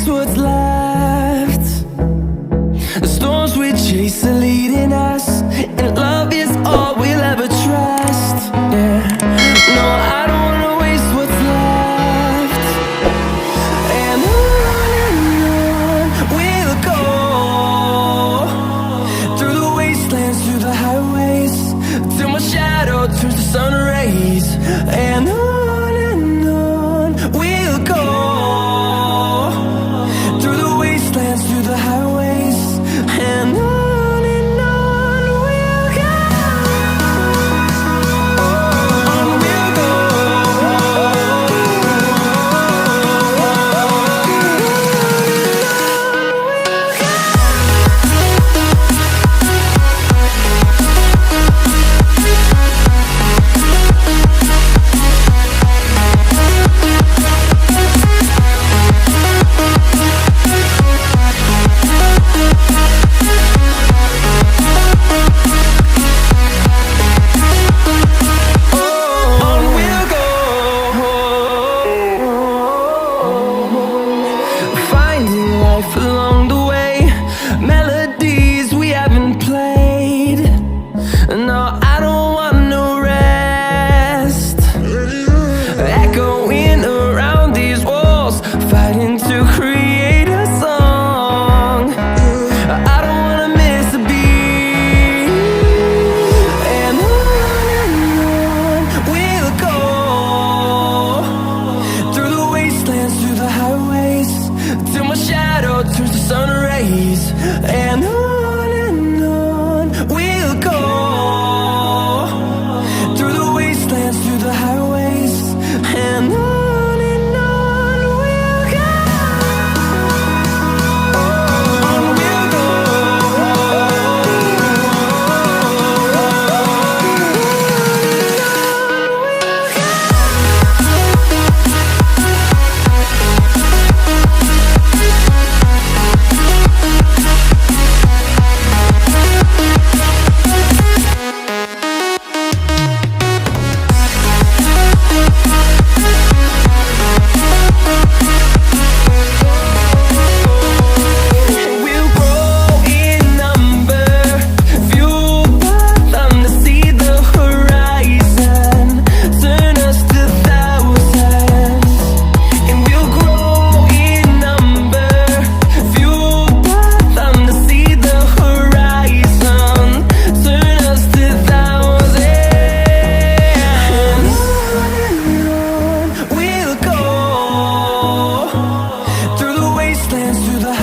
waste what's left. The storms we chase are leading us, and love is all we'll ever trust. Yeah, no, I don't wanna waste what's left. And on we'll go, through the wastelands, through the highways, till my shadow turns to sun rays. And on we'll go, through the wastelands, through the highways, and on we'll go. On we'll go. Along the way, melodies we haven't played. No, I don't want no rest. Echoing around these walls, fighting to create a song. I don't wanna miss a beat. And on we'll go, through the wastelands, through the highways, till my shadow turns to sun rays. And on we'll go, through the wastelands, through the highways, and on we'll go. On we'll go. Through the